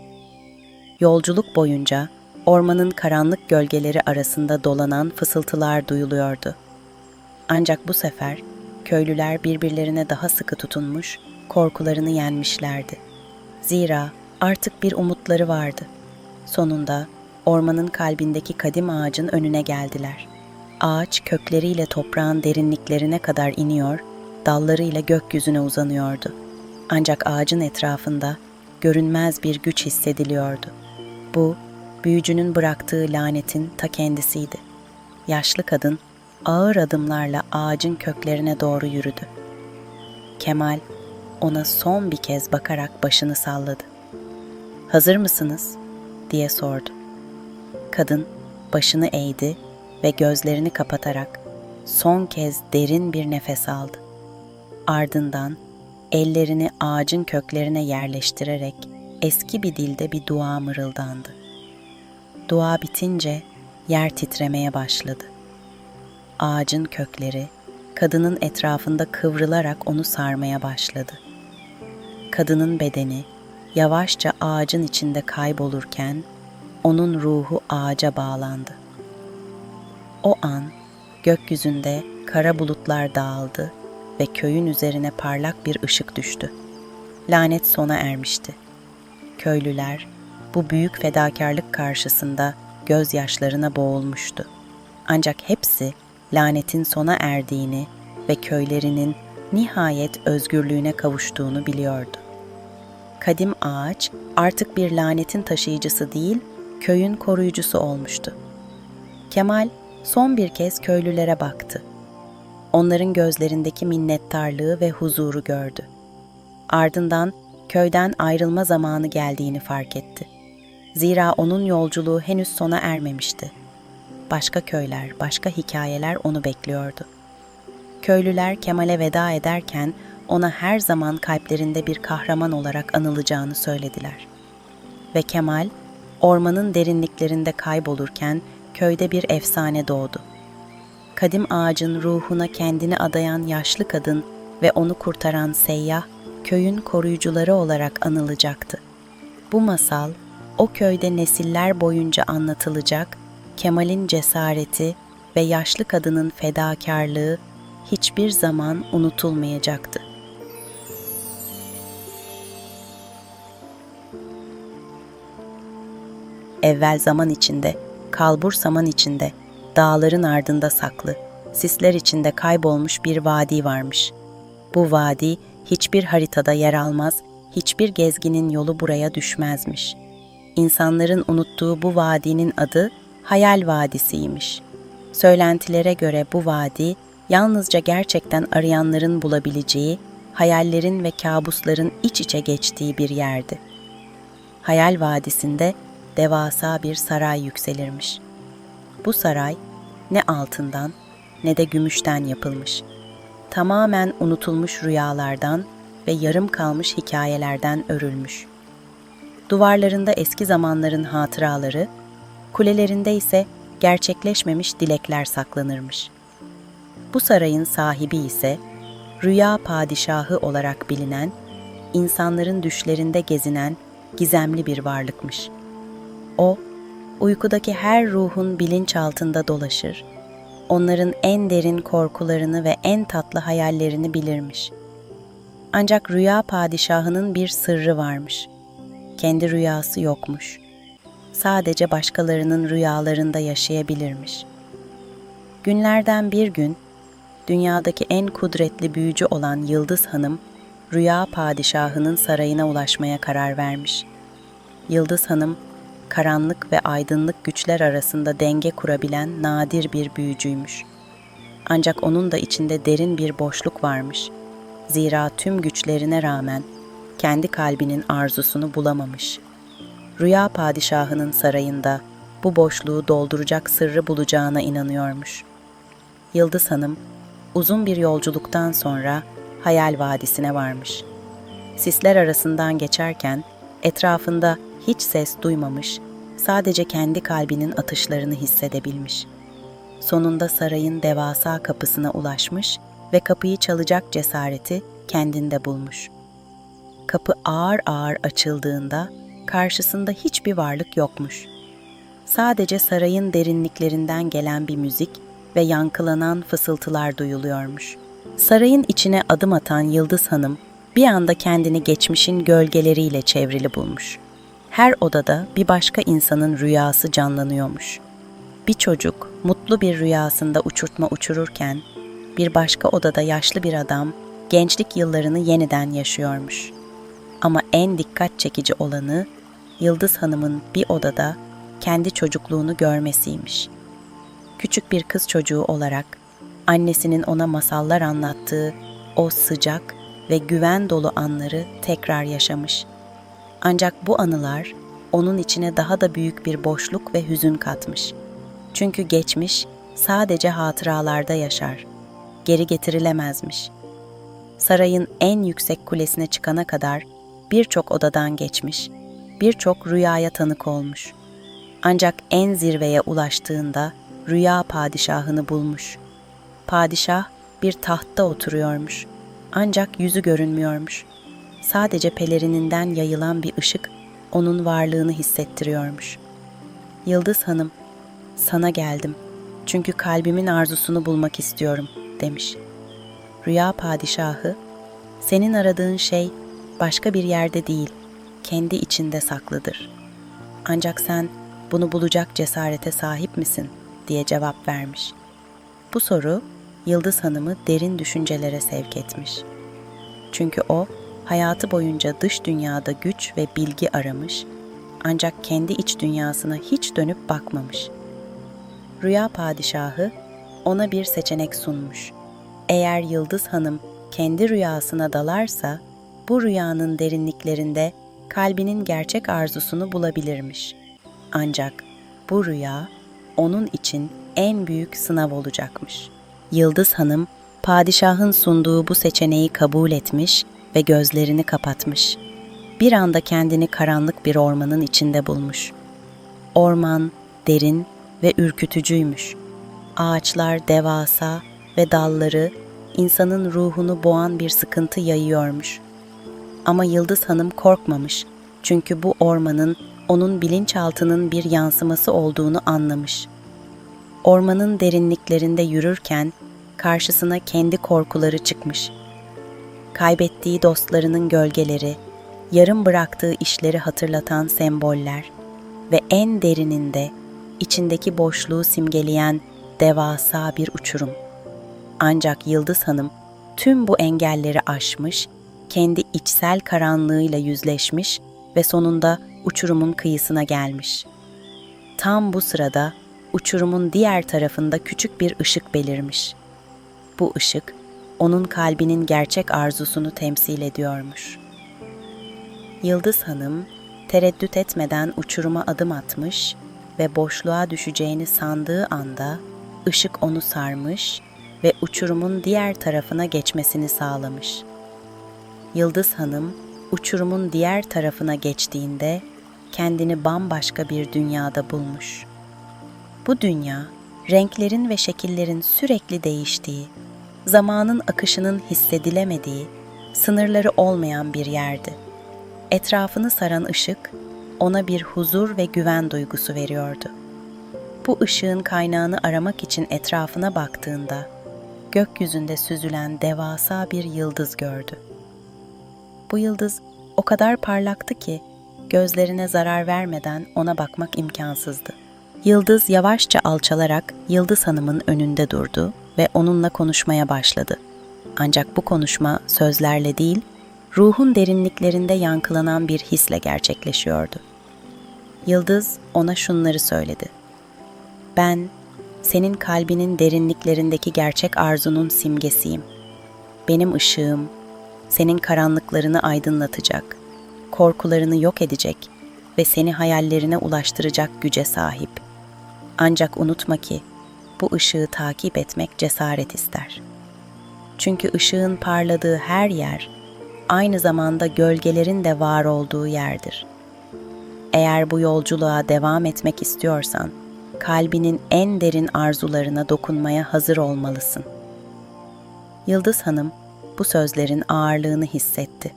Speaker 1: Yolculuk boyunca ormanın karanlık gölgeleri arasında dolanan fısıltılar duyuluyordu. Ancak bu sefer köylüler birbirlerine daha sıkı tutunmuş, korkularını yenmişlerdi. Zira artık bir umutları vardı. Sonunda ormanın kalbindeki kadim ağacın önüne geldiler. Ağaç kökleriyle toprağın derinliklerine kadar iniyor, dallarıyla gökyüzüne uzanıyordu. Ancak ağacın etrafında görünmez bir güç hissediliyordu. Bu, büyücünün bıraktığı lanetin ta kendisiydi. Yaşlı kadın ağır adımlarla ağacın köklerine doğru yürüdü. Kemal ona son bir kez bakarak başını salladı. "Hazır mısınız?" diye sordu. Kadın başını eğdi ve gözlerini kapatarak son kez derin bir nefes aldı. Ardından ellerini ağacın köklerine yerleştirerek eski bir dilde bir dua mırıldandı. Dua bitince yer titremeye başladı. Ağacın kökleri kadının etrafında kıvrılarak onu sarmaya başladı. Kadının bedeni yavaşça ağacın içinde kaybolurken onun ruhu ağaca bağlandı. O an gökyüzünde kara bulutlar dağıldı ve köyün üzerine parlak bir ışık düştü. Lanet sona ermişti. Köylüler bu büyük fedakarlık karşısında gözyaşlarına boğulmuştu. Ancak hepsi lanetin sona erdiğini ve köylerinin nihayet özgürlüğüne kavuştuğunu biliyordu. Kadim ağaç artık bir lanetin taşıyıcısı değil, köyün koruyucusu olmuştu. Kemal son bir kez köylülere baktı. Onların gözlerindeki minnettarlığı ve huzuru gördü. Ardından köyden ayrılma zamanı geldiğini fark etti. Zira onun yolculuğu henüz sona ermemişti. Başka köyler, başka hikayeler onu bekliyordu. Köylüler Kemal'e veda ederken ona her zaman kalplerinde bir kahraman olarak anılacağını söylediler. Ve Kemal, ormanın derinliklerinde kaybolurken köyde bir efsane doğdu. Kadim ağacın ruhuna kendini adayan yaşlı kadın ve onu kurtaran seyyah, köyün koruyucuları olarak anılacaktı. Bu masal, o köyde nesiller boyunca anlatılacak, Kemal'in cesareti ve yaşlı kadının fedakarlığı hiçbir zaman unutulmayacaktı. Evvel zaman içinde, kalbur saman içinde, dağların ardında saklı, sisler içinde kaybolmuş bir vadi varmış. Bu vadi hiçbir haritada yer almaz, hiçbir gezginin yolu buraya düşmezmiş. İnsanların unuttuğu bu vadinin adı Hayal Vadisi'ymiş. Söylentilere göre bu vadi yalnızca gerçekten arayanların bulabileceği, hayallerin ve kabusların iç içe geçtiği bir yerdi. Hayal Vadisi'nde devasa bir saray yükselirmiş. Bu saray ne altından ne de gümüşten yapılmış. Tamamen unutulmuş rüyalardan ve yarım kalmış hikayelerden örülmüş. Duvarlarında eski zamanların hatıraları, kulelerinde ise gerçekleşmemiş dilekler saklanırmış. Bu sarayın sahibi ise rüya padişahı olarak bilinen, insanların düşlerinde gezinen gizemli bir varlıkmış. O, uykudaki her ruhun bilinçaltında dolaşır, onların en derin korkularını ve en tatlı hayallerini bilirmiş. Ancak rüya padişahının bir sırrı varmış. Kendi rüyası yokmuş. Sadece başkalarının rüyalarında yaşayabilirmiş. Günlerden bir gün, dünyadaki en kudretli büyücü olan Yıldız Hanım, rüya padişahının sarayına ulaşmaya karar vermiş. Yıldız Hanım, karanlık ve aydınlık güçler arasında denge kurabilen nadir bir büyücüymüş. Ancak onun da içinde derin bir boşluk varmış. Zira tüm güçlerine rağmen kendi kalbinin arzusunu bulamamış. Rüya padişahının sarayında bu boşluğu dolduracak sırrı bulacağına inanıyormuş. Yıldız Hanım, uzun bir yolculuktan sonra Hayal Vadisi'ne varmış. Sisler arasından geçerken etrafında hiç ses duymamış, sadece kendi kalbinin atışlarını hissedebilmiş. Sonunda sarayın devasa kapısına ulaşmış ve kapıyı çalacak cesareti kendinde bulmuş. Kapı ağır ağır açıldığında karşısında hiçbir varlık yokmuş. Sadece sarayın derinliklerinden gelen bir müzik ve yankılanan fısıltılar duyuluyormuş. Sarayın içine adım atan Yıldız Hanım bir anda kendini geçmişin gölgeleriyle çevrili bulmuş. Her odada bir başka insanın rüyası canlanıyormuş. Bir çocuk mutlu bir rüyasında uçurtma uçururken, bir başka odada yaşlı bir adam gençlik yıllarını yeniden yaşıyormuş. Ama en dikkat çekici olanı Yıldız Hanım'ın bir odada kendi çocukluğunu görmesiymiş. Küçük bir kız çocuğu olarak annesinin ona masallar anlattığı o sıcak ve güven dolu anları tekrar yaşamış. Ancak bu anılar onun içine daha da büyük bir boşluk ve hüzün katmış. Çünkü geçmiş sadece hatıralarda yaşar, geri getirilemezmiş. sarayın en yüksek kulesine çıkana kadar birçok odadan geçmiş, birçok rüyaya tanık olmuş. Ancak en zirveye ulaştığında rüya padişahını bulmuş. Padişah bir tahtta oturuyormuş. Ancak yüzü görünmüyormuş. Sadece pelerininden yayılan bir ışık onun varlığını hissettiriyormuş. Yıldız Hanım, sana geldim. Çünkü kalbimin arzusunu bulmak istiyorum, demiş. Rüya padişahı, senin aradığın şey başka bir yerde değil, kendi içinde saklıdır. Ancak sen bunu bulacak cesarete sahip misin, diye cevap vermiş. Bu soru, Yıldız Hanım'ı derin düşüncelere sevk etmiş. Çünkü o, hayatı boyunca dış dünyada güç ve bilgi aramış, ancak kendi iç dünyasına hiç dönüp bakmamış. Rüya padişahı ona bir seçenek sunmuş. Eğer Yıldız Hanım kendi rüyasına dalarsa, bu rüyanın derinliklerinde kalbinin gerçek arzusunu bulabilirmiş. Ancak bu rüya onun için en büyük sınav olacakmış. Yıldız Hanım, padişahın sunduğu bu seçeneği kabul etmiş ve gözlerini kapatmış. Bir anda kendini karanlık bir ormanın içinde bulmuş. Orman derin ve ürkütücüymüş. Ağaçlar devasa ve dalları insanın ruhunu boğan bir sıkıntı yayıyormuş. Ama Yıldız Hanım korkmamış. Çünkü bu ormanın onun bilinçaltının bir yansıması olduğunu anlamış. Ormanın derinliklerinde yürürken karşısına kendi korkuları çıkmış. Kaybettiği dostlarının gölgeleri, yarım bıraktığı işleri hatırlatan semboller ve en derininde içindeki boşluğu simgeleyen devasa bir uçurum. Ancak Yıldız Hanım tüm bu engelleri aşmış, kendi içsel karanlığıyla yüzleşmiş ve sonunda uçurumun kıyısına gelmiş. Tam bu sırada uçurumun diğer tarafında küçük bir ışık belirmiş. Bu ışık, onun kalbinin gerçek arzusunu temsil ediyormuş. Yıldız Hanım, tereddüt etmeden uçuruma adım atmış ve boşluğa düşeceğini sandığı anda ışık onu sarmış ve uçurumun diğer tarafına geçmesini sağlamış. Yıldız Hanım, uçurumun diğer tarafına geçtiğinde kendini bambaşka bir dünyada bulmuş. Bu dünya, renklerin ve şekillerin sürekli değiştiği, zamanın akışının hissedilemediği, sınırları olmayan bir yerdi. Etrafını saran ışık, ona bir huzur ve güven duygusu veriyordu. Bu ışığın kaynağını aramak için etrafına baktığında, gökyüzünde süzülen devasa bir yıldız gördü. Bu yıldız o kadar parlaktı ki, gözlerine zarar vermeden ona bakmak imkansızdı. Yıldız yavaşça alçalarak Yıldız Hanım'ın önünde durdu ve onunla konuşmaya başladı. Ancak bu konuşma sözlerle değil, ruhun derinliklerinde yankılanan bir hisle gerçekleşiyordu. Yıldız ona şunları söyledi. Ben, senin kalbinin derinliklerindeki gerçek arzunun simgesiyim. Benim ışığım, senin karanlıklarını aydınlatacak, korkularını yok edecek ve seni hayallerine ulaştıracak güce sahip. Ancak unutma ki, bu ışığı takip etmek cesaret ister. Çünkü ışığın parladığı her yer, aynı zamanda gölgelerin de var olduğu yerdir. Eğer bu yolculuğa devam etmek istiyorsan, kalbinin en derin arzularına dokunmaya hazır olmalısın. Yıldız Hanım bu sözlerin ağırlığını hissetti.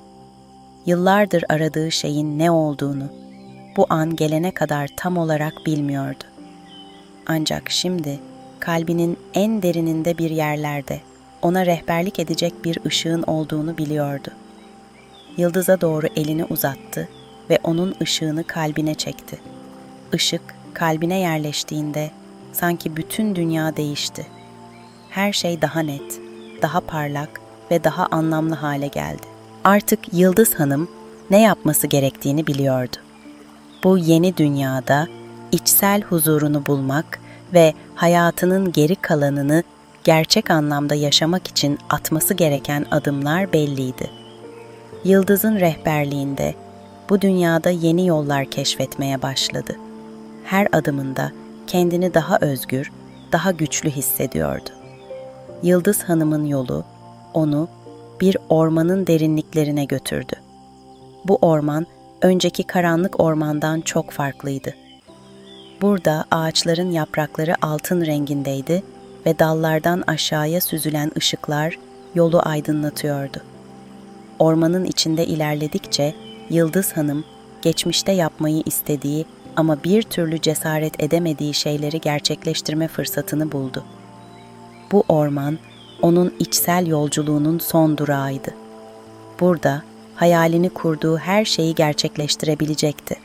Speaker 1: Yıllardır aradığı şeyin ne olduğunu bu an gelene kadar tam olarak bilmiyordu. Ancak şimdi kalbinin en derininde bir yerlerde ona rehberlik edecek bir ışığın olduğunu biliyordu. Yıldıza doğru elini uzattı ve onun ışığını kalbine çekti. Işık kalbine yerleştiğinde sanki bütün dünya değişti. Her şey daha net, daha parlak ve daha anlamlı hale geldi. Artık Yıldız Hanım ne yapması gerektiğini biliyordu. Bu yeni dünyada içsel huzurunu bulmak ve hayatının geri kalanını gerçek anlamda yaşamak için atması gereken adımlar belliydi. Yıldız'ın rehberliğinde bu dünyada yeni yollar keşfetmeye başladı. Her adımında kendini daha özgür, daha güçlü hissediyordu. Yıldız Hanım'ın yolu onu bir ormanın derinliklerine götürdü. Bu orman, önceki karanlık ormandan çok farklıydı. Burada ağaçların yaprakları altın rengindeydi ve dallardan aşağıya süzülen ışıklar yolu aydınlatıyordu. Ormanın içinde ilerledikçe Yıldız Hanım, geçmişte yapmayı istediği ama bir türlü cesaret edemediği şeyleri gerçekleştirme fırsatını buldu. Bu orman, onun içsel yolculuğunun son durağıydı. Burada, hayalini kurduğu her şeyi gerçekleştirebilecekti.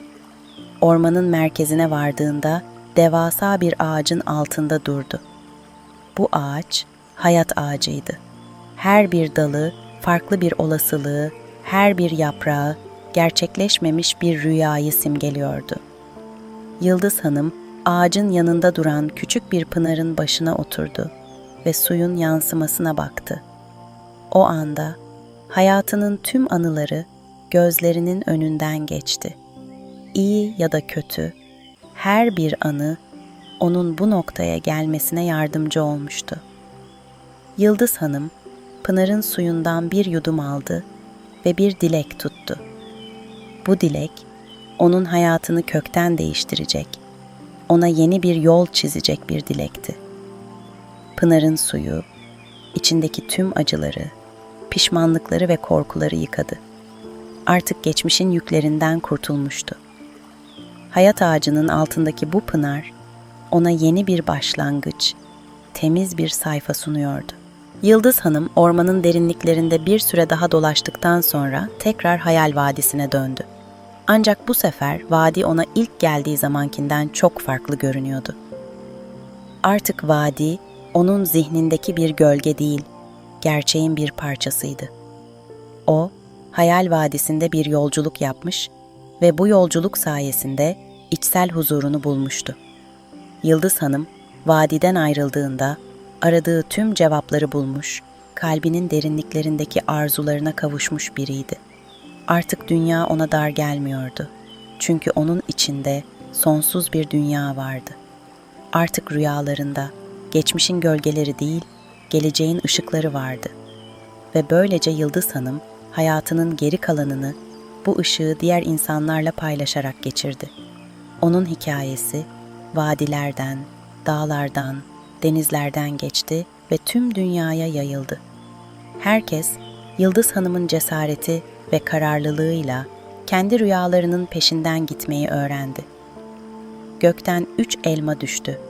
Speaker 1: Ormanın merkezine vardığında, devasa bir ağacın altında durdu. Bu ağaç, hayat ağacıydı. Her bir dalı, farklı bir olasılığı, her bir yaprağı, gerçekleşmemiş bir rüyayı simgeliyordu. Yıldız Hanım, ağacın yanında duran küçük bir pınarın başına oturdu ve suyun yansımasına baktı. O anda, hayatının tüm anıları gözlerinin önünden geçti. İyi ya da kötü, her bir anı onun bu noktaya gelmesine yardımcı olmuştu. Yıldız Hanım, pınarın suyundan bir yudum aldı ve bir dilek tuttu. Bu dilek, onun hayatını kökten değiştirecek, ona yeni bir yol çizecek bir dilekti. Pınarın suyu, içindeki tüm acıları, pişmanlıkları ve korkuları yıkadı. Artık geçmişin yüklerinden kurtulmuştu. Hayat ağacının altındaki bu pınar, ona yeni bir başlangıç, temiz bir sayfa sunuyordu. Yıldız Hanım, ormanın derinliklerinde bir süre daha dolaştıktan sonra tekrar Hayal Vadisi'ne döndü. Ancak bu sefer vadi ona ilk geldiği zamankinden çok farklı görünüyordu. Artık vadi, onun zihnindeki bir gölge değil, gerçeğin bir parçasıydı. O, Hayal Vadisi'nde bir yolculuk yapmış ve bu yolculuk sayesinde içsel huzurunu bulmuştu. Yıldız Hanım, vadiden ayrıldığında aradığı tüm cevapları bulmuş, kalbinin derinliklerindeki arzularına kavuşmuş biriydi. Artık dünya ona dar gelmiyordu. Çünkü onun içinde sonsuz bir dünya vardı. Artık rüyalarında geçmişin gölgeleri değil, geleceğin ışıkları vardı. Ve böylece Yıldız Hanım hayatının geri kalanını bu ışığı diğer insanlarla paylaşarak geçirdi. Onun hikayesi vadilerden, dağlardan, denizlerden geçti ve tüm dünyaya yayıldı. Herkes Yıldız Hanım'ın cesareti ve kararlılığıyla kendi rüyalarının peşinden gitmeyi öğrendi. Gökten 3 elma düştü.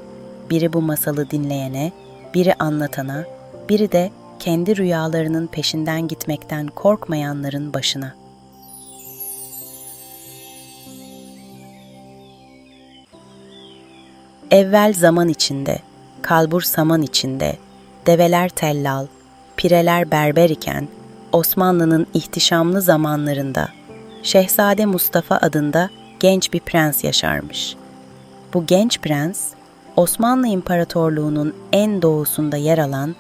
Speaker 1: Biri bu masalı dinleyene, biri anlatana, biri de kendi rüyalarının peşinden gitmekten korkmayanların başına. Evvel zaman içinde, kalbur saman içinde, develer tellal, pireler berber iken, Osmanlı'nın ihtişamlı zamanlarında Şehzade Mustafa adında genç bir prens yaşarmış. Bu genç prens, Osmanlı İmparatorluğu'nun en doğusunda yer alan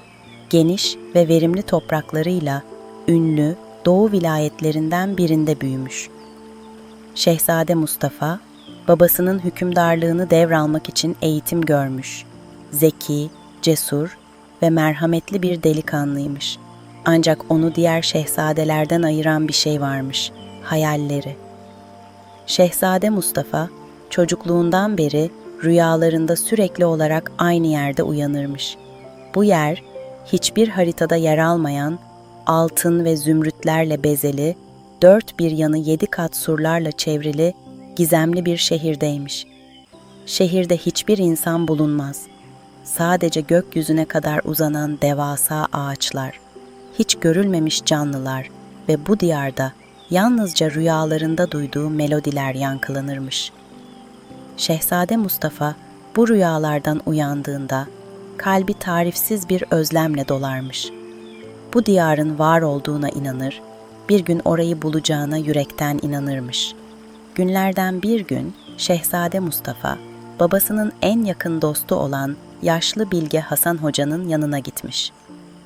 Speaker 1: geniş ve verimli topraklarıyla ünlü Doğu vilayetlerinden birinde büyümüş. Şehzade Mustafa, babasının hükümdarlığını devralmak için eğitim görmüş. Zeki, cesur ve merhametli bir delikanlıymış. Ancak onu diğer şehzadelerden ayıran bir şey varmış, hayalleri. Şehzade Mustafa, çocukluğundan beri rüyalarında sürekli olarak aynı yerde uyanırmış. Bu yer, hiçbir haritada yer almayan, altın ve zümrütlerle bezeli, dört bir yanı 7 kat surlarla çevrili, gizemli bir şehirdeymiş. Şehirde hiçbir insan bulunmaz. Sadece gökyüzüne kadar uzanan devasa ağaçlar, hiç görülmemiş canlılar ve bu diyarda yalnızca rüyalarında duyduğu melodiler yankılanırmış. Şehzade Mustafa bu rüyalardan uyandığında kalbi tarifsiz bir özlemle dolarmış. Bu diyarın var olduğuna inanır, bir gün orayı bulacağına yürekten inanırmış. Günlerden bir gün Şehzade Mustafa, babasının en yakın dostu olan yaşlı bilge Hasan Hoca'nın yanına gitmiş.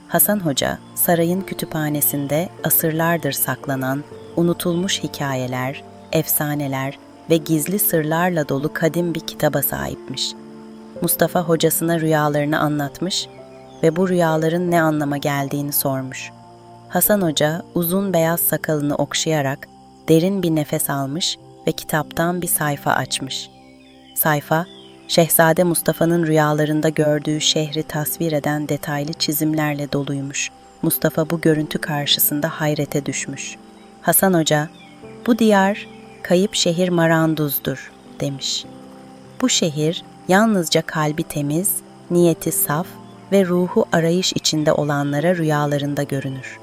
Speaker 1: Hasan Hoca, sarayın kütüphanesinde asırlardır saklanan, unutulmuş hikayeler, efsaneler ve gizli sırlarla dolu kadim bir kitaba sahipmiş. Mustafa hocasına rüyalarını anlatmış ve bu rüyaların ne anlama geldiğini sormuş. Hasan Hoca uzun beyaz sakalını okşayarak derin bir nefes almış ve kitaptan bir sayfa açmış. Sayfa, Şehzade Mustafa'nın rüyalarında gördüğü şehri tasvir eden detaylı çizimlerle doluymuş. Mustafa bu görüntü karşısında hayrete düşmüş. Hasan Hoca, "Bu diyar, kayıp şehir Maranduz'dur," demiş. Bu şehir, yalnızca kalbi temiz, niyeti saf ve ruhu arayış içinde olanlara rüyalarında görünür.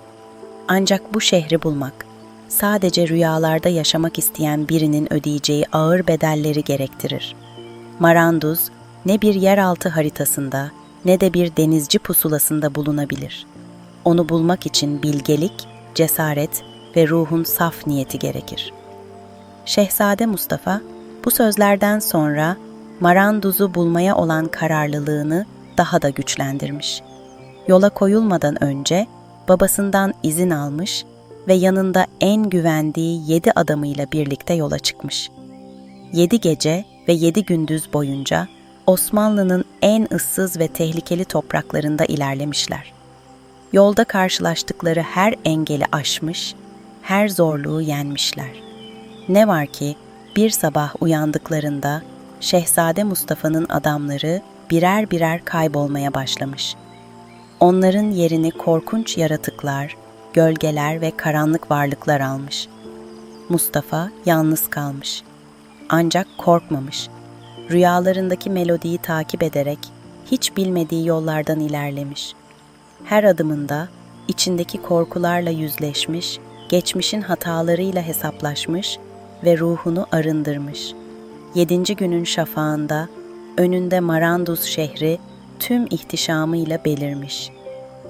Speaker 1: Ancak bu şehri bulmak, sadece rüyalarda yaşamak isteyen birinin ödeyeceği ağır bedelleri gerektirir. Maranduz, ne bir yeraltı haritasında ne de bir denizci pusulasında bulunabilir. Onu bulmak için bilgelik, cesaret ve ruhun saf niyeti gerekir. Şehzade Mustafa, bu sözlerden sonra Maranduz'u bulmaya olan kararlılığını daha da güçlendirmiş. Yola koyulmadan önce babasından izin almış ve yanında en güvendiği 7 adamıyla birlikte yola çıkmış. 7 gece ve 7 gündüz boyunca Osmanlı'nın en ıssız ve tehlikeli topraklarında ilerlemişler. Yolda karşılaştıkları her engeli aşmış, her zorluğu yenmişler. Ne var ki bir sabah uyandıklarında Şehzade Mustafa'nın adamları birer birer kaybolmaya başlamış. Onların yerini korkunç yaratıklar, gölgeler ve karanlık varlıklar almış. Mustafa yalnız kalmış. Ancak korkmamış. Rüyalarındaki melodiyi takip ederek hiç bilmediği yollardan ilerlemiş. Her adımında içindeki korkularla yüzleşmiş, geçmişin hatalarıyla hesaplaşmış ve ruhunu arındırmış. 7. günün şafağında önünde Maranduz şehri tüm ihtişamıyla belirmiş.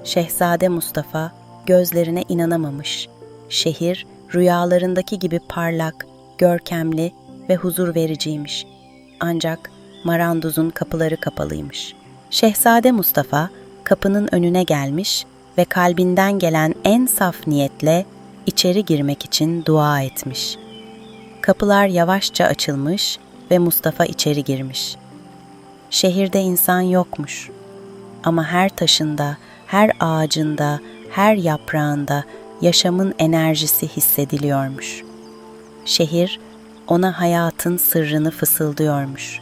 Speaker 1: Şehzade Mustafa gözlerine inanamamış. Şehir rüyalarındaki gibi parlak, görkemli ve huzur vericiymiş. Ancak Maranduz'un kapıları kapalıymış. Şehzade Mustafa kapının önüne gelmiş ve kalbinden gelen en saf niyetle içeri girmek için dua etmiş. Kapılar yavaşça açılmış ve Mustafa içeri girmiş. Şehirde insan yokmuş. Ama her taşında, her ağacında, her yaprağında yaşamın enerjisi hissediliyormuş. Şehir ona hayatın sırrını fısıldıyormuş.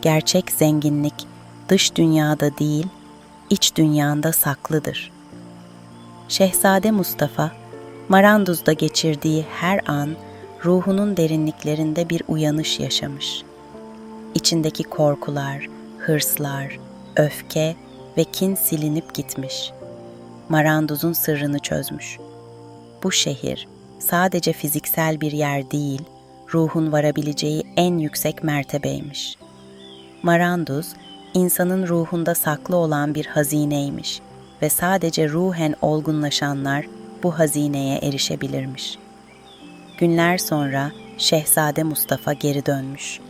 Speaker 1: Gerçek zenginlik dış dünyada değil, iç dünyanda saklıdır. Şehzade Mustafa, Maranduz'da geçirdiği her an ruhunun derinliklerinde bir uyanış yaşamış. İçindeki korkular, hırslar, öfke ve kin silinip gitmiş. Maranduz'un sırrını çözmüş. Bu şehir sadece fiziksel bir yer değil, ruhun varabileceği en yüksek mertebeymiş. Maranduz, insanın ruhunda saklı olan bir hazineymiş ve sadece ruhen olgunlaşanlar bu hazineye erişebilirmiş. Günler sonra Şehzade Mustafa geri dönmüş.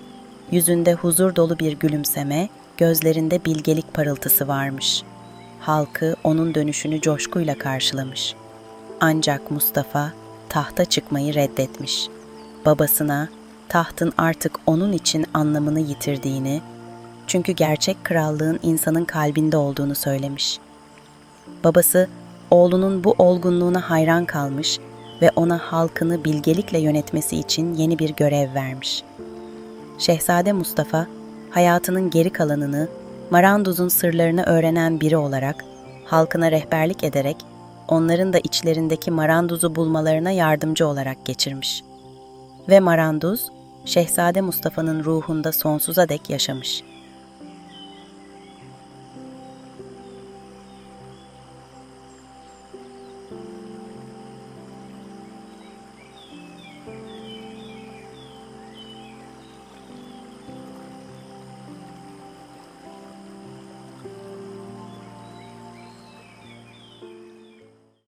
Speaker 1: Yüzünde huzur dolu bir gülümseme, gözlerinde bilgelik parıltısı varmış. Halkı onun dönüşünü coşkuyla karşılamış. Ancak Mustafa tahta çıkmayı reddetmiş. Babasına tahtın artık onun için anlamını yitirdiğini, çünkü gerçek krallığın insanın kalbinde olduğunu söylemiş. Babası oğlunun bu olgunluğuna hayran kalmış ve ona halkını bilgelikle yönetmesi için yeni bir görev vermiş. Şehzade Mustafa, hayatının geri kalanını Maranduz'un sırlarını öğrenen biri olarak halkına rehberlik ederek onların da içlerindeki Maranduz'u bulmalarına yardımcı olarak geçirmiş. Ve Maranduz, Şehzade Mustafa'nın ruhunda sonsuza dek yaşamış.